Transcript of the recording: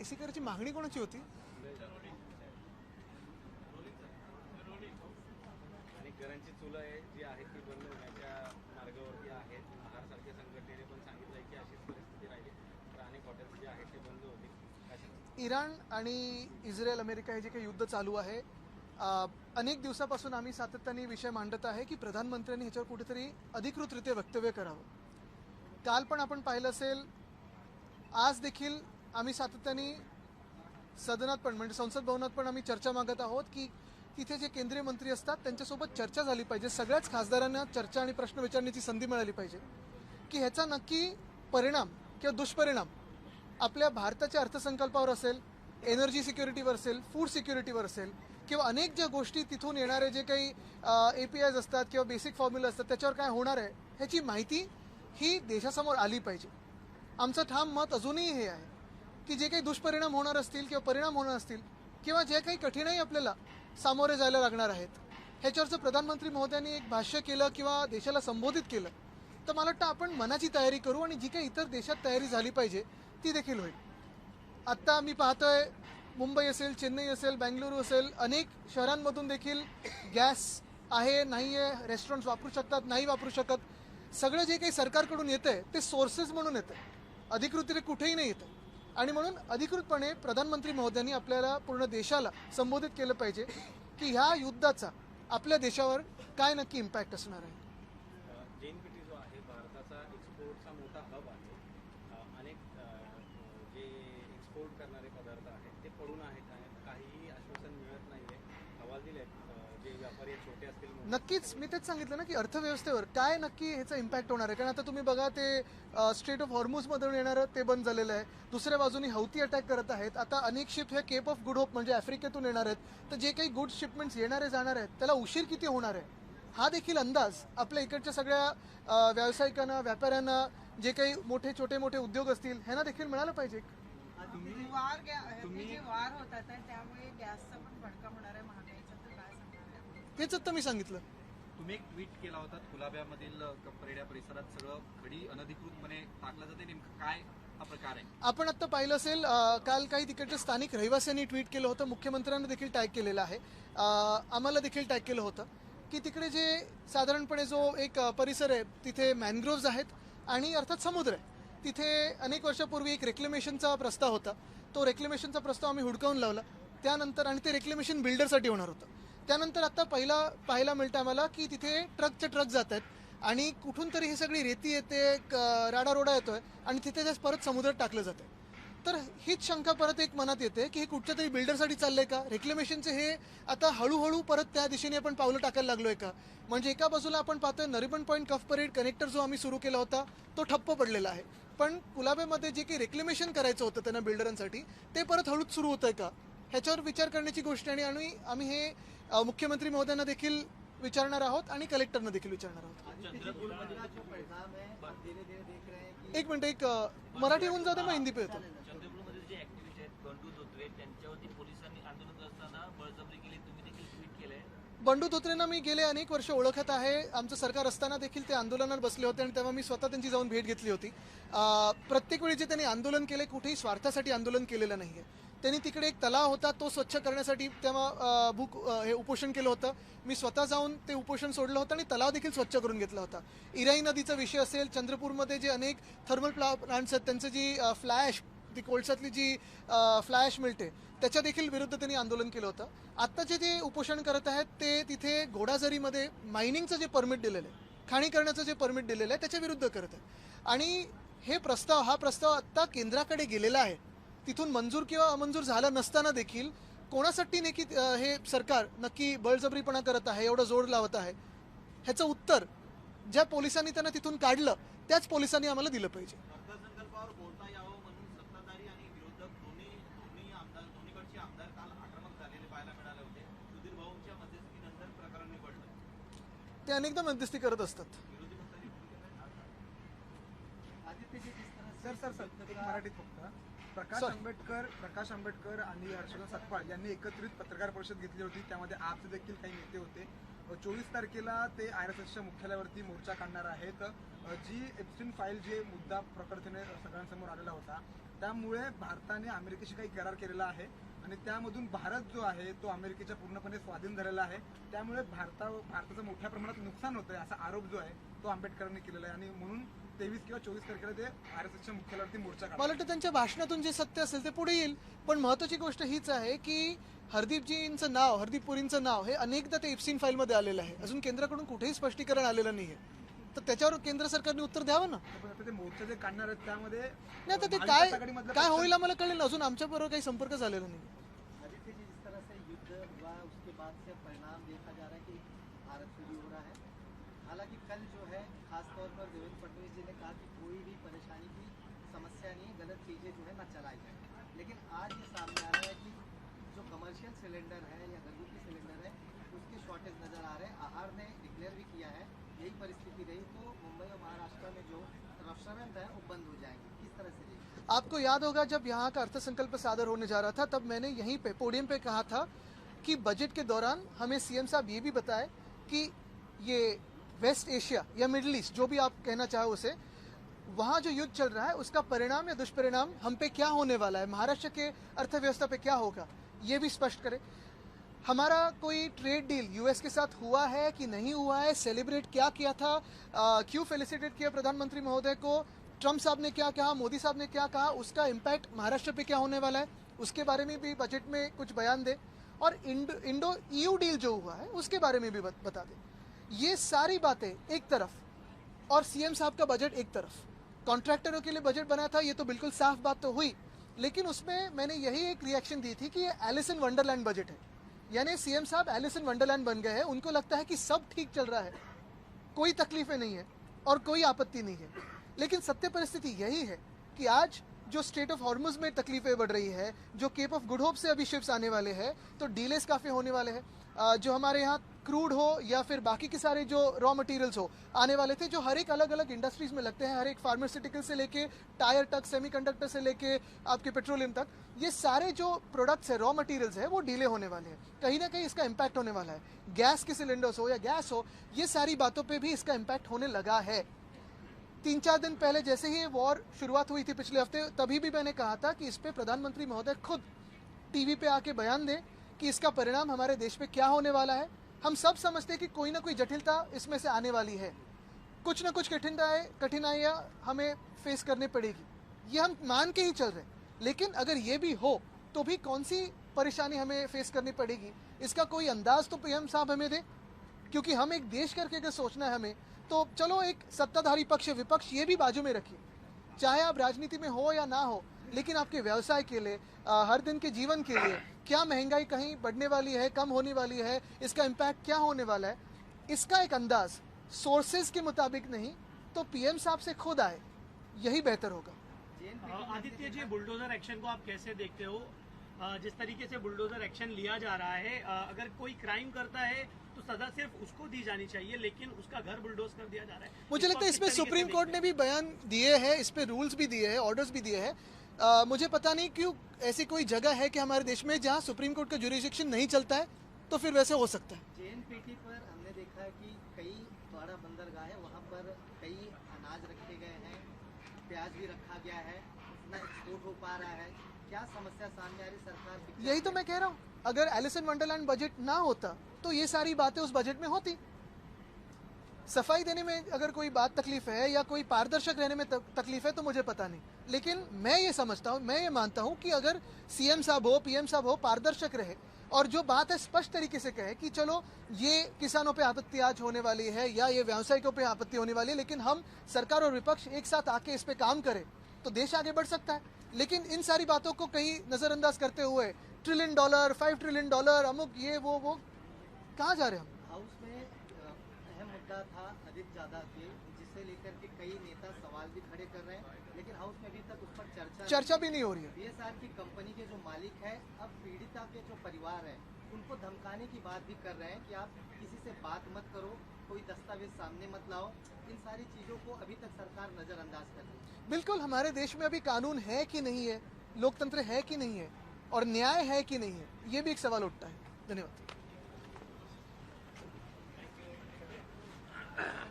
AC करायची मागणी कोणाची होती? आणि घरांची चुलं आहे जी आहे ती बंद होण्याच्या मार्गावरती आहेत. आहारसारख्या संघटनेने पण सांगितलंय की अशीच परिस्थिती राहिली तर अनेक हॉटेल्स जे आहेत ते बंद होतील. इराण आणि इस्रायल अमेरिका हे जे काही युद्ध चालू आहे, अनेक दिवसापासून आम्ही सातत्याने विषय मांडत आहे की प्रधानमंत्र्यांनी ह्याच्यावर कुठेतरी अधिकृतरित्या वक्तव्य करावं. काल पण आपण पाहिलं असेल, आज देखील आम्ही सातत्याने सदनात पण म्हणजे संसद भवनात पण आम्ही चर्चा मागत आहोत की तिथे जे केंद्रीय मंत्री असतात त्यांच्यासोबत चर्चा झाली पाहिजे. सगळ्याच खासदारांना चर्चा आणि प्रश्न विचारण्याची संधी मिळाली पाहिजे की ह्याचा नक्की परिणाम किंवा दुष्परिणाम आपल्या भारताच्या अर्थसंकल्पावर असेल, एनर्जी सिक्युरिटीवर असेल, फूड सिक्युरिटीवर असेल किंवा अनेक ज्या गोष्टी तिथून येणारे जे काही APIs असतात किंवा बेसिक फॉर्म्युला असतात त्याच्यावर काय होणार आहे ह्याची माहिती ही देशासमोर आली पाहिजे. आमचं ठाम मत अजूनही हे आहे की जे काही दुष्परिणाम होणार असतील किंवा परिणाम होणार असतील किंवा जे काही कठीणाई आपल्याला सामोरे जायला लागणार आहेत ह्याच्यावरचं प्रधानमंत्री महोदयांनी एक भाष्य केलं किंवा देशाला संबोधित केलं तर मला वाटतं आपण मनाची तयारी करू आणि जी काही इतर देशात तयारी झाली पाहिजे ती देखील होईल. आत्ता मी पाहतोय मुंबई असेल, चेन्नई असेल, बेंगलुरू असेल, अनेक शहरांमधून देखील गॅस आहे, नाही आहे, रेस्टॉरंट्स वापरू शकतात, नाही वापरू शकत. सगळं जे काही सरकारकडून येतंय ते सोर्सेस म्हणून येतं, अधिकृतरित्या कुठेही नाही येतं. आणि म्हणून अधिकृतपणे प्रधानमंत्री महोदयांनी आपल्याला पूर्ण देशाला संबोधित केलं पाहिजे की ह्या युद्धाचा आपल्या देशावर काय नक्की इम्पॅक्ट असणार आहे. JNPT जो आहे भारताचा एक्सपोर्टचा मोठा हब आहे. अनेक जे एक्सपोर्ट करणारे पदार्थ आहेत ते पडून आहेत. काहीही आश्वासन मिळत नाहीये. हवाल दिले जे व्यापारी छोटे असतील. नक्कीच मी तेच सांगितलं ना की अर्थव्यवस्थेवर काय नक्की ह्याचा इम्पॅक्ट होणार आहे. कारण आता तुम्ही बघा ते स्ट्रेट ऑफ हॉर्मुझमधून येणारं ते बंद झालेलं आहे. दुसऱ्या बाजूने हौती अटॅक करत आहेत. आता अनेक शिप हे केप ऑफ गुड होप म्हणजे आफ्रिकेतून येणार आहेत. तर जे काही गुड शिपमेंट्स येणारे जाणार आहेत त्याला उशीर किती होणार आहे हा देखील अंदाज आपल्या इकडच्या सगळ्या व्यावसायिकांना, व्यापाऱ्यांना, जे काही छोटे मोठे उद्योग असतील ह्यांना देखील मिळालं पाहिजे. तुम्ही वार होतात त्यामुळे गॅसचा पण भडका होणार आहे महागाईचा, तर काय सांगणार आहे? तेच आता मी सांगितलं. तुम्ही एक ट्विट केला होता कुलाब्यामधील परेड्या परिसरात सगळं खडी अनधिकृतपणे टाकलं जाते, नेमकं काय हा प्रकार आहे? आपण आता पाहिलं असेल, काल काही तिकडच्या स्थानिक रहिवाशांनी ट्विट केलं होतं, मुख्यमंत्र्यांना देखील टॅग केलेलं आहे, आम्हाला देखील टॅग केलं होतं की तिकडे जे साधारणपणे जो एक परिसर आहे तिथे मॅनग्रोव्ज आहेत आणि अर्थात समुद्र आहे. तिथे अनेक वर्षापूर्वी एक रेक्लेमेशनचा प्रस्ताव होता. तो रेक्लेमेशनचा प्रस्ताव आम्ही हुडकावून लावला त्यानंतर, आणि ते रेक्लेमेशन बिल्डरसाठी होणार होतं. त्यानंतर आता पाहायला मिळतं आम्हाला की तिथे ट्रक जात आहेत आणि कुठून तरी ही सगळी रेती येते, राडारोडा येतोय आणि तिथे जास्त परत समुद्रात टाकलं जातं. तर हीच शंका परत एक मनात येते की हे कुठच्या तरी बिल्डरसाठी चाललंय का? रेक्लेमेशनचे हे आता हळूहळू परत त्या दिशेने आपण पावलं टाकायला लागलोय का? म्हणजे एका बाजूला आपण पाहतोय नरिमन पॉईंट कफ परेड कनेक्टर जो आम्ही सुरू केला होता तो ठप्प पडलेला आहे, पण कुलाब्यामध्ये जे काही रेक्लेमेशन करायचं होतं त्यांना बिल्डरांसाठी ते परत हळूच सुरू होतंय का ह्याच्यावर विचार करण्याची गोष्ट. आणि आम्ही हे मुख्यमंत्री महोदयांना देखील विचारणार आहोत आणि कलेक्टरना देखील विचारणार आहोत. एक मिनिट, एक मराठी होऊन जाते मग हिंदी पे येतो. चंद्रपूरमध्ये जे ऍक्टिव्हिस्ट आहेत बंडू धोत्रे त्यांच्यावरती पोलिसांनी आंदोलन करताना बळजबरी केली, तुम्ही देखील ट्विट केलंय. बंडू धोत्रेंना मी गेले अनेक वर्ष ओळखत आहे. आमचं सरकार असताना देखील ते आंदोलनात बसले होते आणि तेव्हा मी स्वतः त्यांची जाऊन भेट घेतली होती. प्रत्येक वेळी जे त्यांनी आंदोलन केले कुठेही स्वार्थासाठी आंदोलन केलेलं नाही आहे. त्यांनी तिकडे एक तलाव होता तो स्वच्छ करण्यासाठी तेव्हा हे उपोषण केलं होतं. मी स्वतः जाऊन ते उपोषण सोडलं होतं आणि तलाव देखील स्वच्छ करून घेतला होता. इराई नदीचा विषय असेल, चंद्रपूरमध्ये जे अनेक थर्मल प्लांट्स आहेत त्यांचं जी ती कोळशातली जी फ्लॅश मिळते त्याच्या देखील विरुद्ध त्यांनी आंदोलन केलं होतं. आत्ताचे जे उपोषण करत आहेत ते तिथे घोडाझरीमध्ये मायनिंगचं जे परमिट दिलेलं आहे, खाणी करण्याचं जे परमिट दिलेलं आहे त्याच्या विरुद्ध करत आहे. आणि हा प्रस्ताव आत्ता केंद्राकडे गेलेला आहे. तिथून मंजूर किंवा अमंजूर झाला नसताना देखील कोणासाठी नक्की हे सरकार नक्की बळजबरीपणा करत आहे, एवढं जोर लावत आहे, ह्याचं उत्तर ज्या पोलिसांनी त्यांना तिथून काढलं त्याच पोलिसांनी आम्हाला दिलं पाहिजे. अर्थसंकल्पावर बोलता यावं म्हणून सत्ताधारी आणि विरोधक दोन्हीकडचे आमदार काल आक्रमक झालेले पाहायला मिळाले होते. सुधीर भाऊंच्या मध्यस्थीनंतर प्रकरण निवडलं. ते अनेकदा मध्यस्थी करत असतात. सर मराठीत फक्त प्रकाश आंबेडकर आणि हर्षवर्धन सपकाळ यांनी एकत्रित पत्रकार परिषद घेतली होती. त्यामध्ये आपचे देखील काही नेते होते. 24 तारखेला ते IRSSच्या मुख्यालयावरती मोर्चा काढणार आहेत. जी एप्स्टीन फाईल जे मुद्दा प्रकर्तीने सगळ्यांसमोर आलेला होता, त्यामुळे भारताने अमेरिकेशी काही करार केलेला आहे आणि त्यामधून भारत जो आहे तो अमेरिकेच्या पूर्णपणे स्वाधीन झालेला आहे. त्यामुळे भारताचं मोठ्या प्रमाणात नुकसान होतंय असा आरोप जो आहे तो आंबेडकरांनी केलेला आहे आणि म्हणून 23 किंवा 24 तारखेला ते IRSSच्या मुख्यालयावरती मोर्चा काढणार. मला वाटतं त्यांच्या भाषणातून जे सत्य असेल ते पुढे येईल. पण महत्वाची गोष्ट हीच आहे की हरदीपजींचं नाव, हरदीप पुरींचं नाव हे अनेकदा ते एप्स्टीन फाईलमध्ये आलेलं आहे. अजून केंद्राकडून कुठेही स्पष्टीकरण आलेलं नाहीये. तर त्याच्यावर केंद्र सरकारने उत्तर द्यावं ना. पण आता ते मोर्चा जे काढणार आहेत त्यामध्ये नाही तर ते महाविकास आघाडीमधल्या काय पक्षां- होईल आम्हाला कळेल ना. अजून आमच्याबरोबर काही संपर्क झालेला नाही. आदित्य जी, जिस तरह से युद्ध हुआ उसके बाद से परिणाम देखा जा रहा है कि भारत शुरू हो रहा है. हालांकि कल जो है खासतौर पर देवेंद्र फडणवीस जी ने कहा कि कोई भी परेशानी की समस्या नहीं, गलत चीज़ें जो है ना चलाई जाए. लेकिन आज ये सामने आ रहा है कि जो कमर्शियल सिलेंडर है या घरेलू सिलेंडर है उसके शॉर्टेज नज़र आ रहे हैं. आहार ने डिक्लेयर भी किया है यही परिस्थिति रही तो मुंबई और महाराष्ट्र में जो रेस्टोरेंट है वो बंद हो जाएंगे. किस तरह से देखिए? आपको याद होगा जब यहाँ का अर्थसंकल्प सादर होने जा रहा था तब मैंने यहीं पे पोडियम पे कहा था कि बजट के दौरान हमें सीएम साहब ये भी बताए कि ये वेस्ट एशिया या मिडिल ईस्ट जो भी आप कहना चाहो उसे, वहाँ जो युद्ध चल रहा है उसका परिणाम या दुष्परिणाम हम पे क्या होने वाला है, महाराष्ट्र के अर्थव्यवस्था पे क्या होगा, ये भी स्पष्ट करें. हमारा कोई ट्रेड डील यूएस के साथ हुआ है कि नहीं हुआ है, सेलिब्रेट क्या किया था, क्यों फेलिसिटेट किया प्रधानमंत्री महोदय को, ट्रम्प साहब ने क्या कहा, मोदी साहब ने क्या कहा, उसका इम्पैक्ट महाराष्ट्र पे क्या होने वाला है, उसके बारे में भी बजट में कुछ बयान दे. और इंडो ईयू डील जो हुआ है उसके बारे में भी बता दे. ये सारी बातें एक तरफ और सीएम साहब का बजट एक तरफ. कॉन्ट्रैक्टरों के लिए बजट बना था, ये तो बिल्कुल साफ बात तो हुई, लेकिन उसमें मैंने यही एक रिएक्शन दी थी कि ये एलिस इन वंडरलैंड बजट है. यानी सीएम साहब एलिस इन वंडरलैंड बन गए हैं. उनको लगता है कि सब ठीक चल रहा है, कोई तकलीफें नहीं है और कोई आपत्ति नहीं है. लेकिन सत्य परिस्थिति यही है कि आज जो स्ट्रेट ऑफ हॉर्मुज में तकलीफें बढ़ रही है, जो केप ऑफ गुड होप से अभी शिप्स आने वाले हैं तो डीलेस काफ़ी होने वाले हैं. जो हमारे यहाँ क्रूड हो या फिर बाकी के सारे जो रॉ मटेरियल्स हो आने वाले थे, जो हर एक अलग अलग इंडस्ट्रीज में लगते हैं, हर एक फार्मास्यूटिकल से लेके टायर तक, सेमीकंडक्टर से लेके आपके पेट्रोलियम तक, ये सारे जो प्रोडक्ट्स है, रॉ मटेरियल्स है, वो डीले होने वाले हैं. कहीं ना कहीं इसका इम्पैक्ट होने वाला है. गैस के सिलेंडर्स हो या गैस हो, ये सारी बातों पर भी इसका इम्पैक्ट होने लगा है. 3-4 दिन पहले जैसे ही ये वॉर शुरुआत हुई थी पिछले हफ्ते, तभी भी मैंने कहा था कि इस पे प्रधानमंत्री महोदय खुद टीवी पे आके बयान दें कि इसका परिणाम हमारे देश पे क्या होने वाला है. हम सब समझते हैं कि कोई ना कोई जटिलता इसमें से आने वाली है, कुछ ना कुछ कठिनाइयाँ हमें फेस करनी पड़ेगी, ये हम मान के ही चल रहे हैं. लेकिन अगर ये भी हो तो भी कौन सी परेशानी हमें फेस करनी पड़ेगी, इसका कोई अंदाज तो पीएम साहब हमें दें. क्योंकि हम एक देश करके अगर सोचना है हमें, तो चलो एक सत्ताधारी पक्ष विपक्ष ये भी बाजू में रखिए, चाहे आप राजनीति में हो या ना हो, लेकिन आपके व्यवसाय के लिए, हर दिन के जीवन के लिए क्या महंगाई कहीं बढ़ने वाली है, कम होने वाली है, इसका इम्पैक्ट क्या होने वाला है, इसका एक अंदाज सोर्सेज के मुताबिक नहीं तो पीएम साहब से खुद आए, यही बेहतर होगा. आदित्य जी, बुलडोजर एक्शन को आप कैसे देखते हो? जिस तरीके से बुलडोजर एक्शन लिया जा रहा है, अगर कोई क्राइम करता है तो सजा सिर्फ उसको दी जानी चाहिए, लेकिन उसका घर बुलडोज कर दिया जा रहा है. मुझे लगता है इसमें सुप्रीम कोर्ट ने भी बयान दिए हैं, इस पे रूल्स भी दिए हैं, ऑर्डर्स भी दिए हैं. मुझे पता नहीं क्यों ऐसी कोई जगह है कि हमारे देश में जहां सुप्रीम कोर्ट का जुरिडिक्शन नहीं चलता है, तो फिर वैसे हो सकता है. JNPT पर हमने देखा है कि कई बड़ा बंदरगाह है, वहाँ पर कई अनाज रखे गए हैं, प्याज भी रखा गया है, उतना एक्सपोर्ट हो पा रहा है. क्या समस्या सामने आ रही सरकार? यही तो मैं कह रहा हूँ, अगर एलिस इन वंडरलैंड बजट ना होता तो ये सारी बातें उस बजट में होती. सफाई देने में अगर कोई बात तकलीफ है या कोई पारदर्शक रहने में तकलीफ है तो मुझे पता नहीं, लेकिन मैं ये समझता हूँ, मैं ये मानता हूँ कि अगर सीएम साहब हो, पीएम साहब हो, पारदर्शक रहे और जो बात है स्पष्ट तरीके से कहे कि चलो ये किसानों पे आपत्ति आज होने वाली है या ये व्यवसायिकों पे आपत्ति होने वाली है, लेकिन हम सरकार और विपक्ष एक साथ आके इस पे काम करें तो देश आगे बढ़ सकता है. लेकिन इन सारी बातों को कहीं नजरअंदाज करते हुए $1 ट्रिलियन, $5 ट्रिलियन, अमुक ये वो कहाँ जा रहे हैं हम? हाउस में अहम मुद्दा था आदित्य जादा के, जिसे लेकर के कई नेता सवाल भी खड़े कर रहे हैं, लेकिन हाउस में अभी तक उस पर चर्चा भी नहीं हो रही है. BSR की कंपनी के जो मालिक है, अब पीड़िता के जो परिवार है उनको धमकाने की बात भी कर रहे हैं कि आप किसी से बात मत करो, कोई दस्तावेज सामने मत लाओ. इन सारी चीजों को अभी तक सरकार नजरअंदाज कर रही है. बिल्कुल, हमारे देश में अभी कानून है कि नहीं है, लोकतंत्र है कि नहीं है और न्याय है कि नहीं है, ये भी एक सवाल उठता है. धन्यवाद. आहे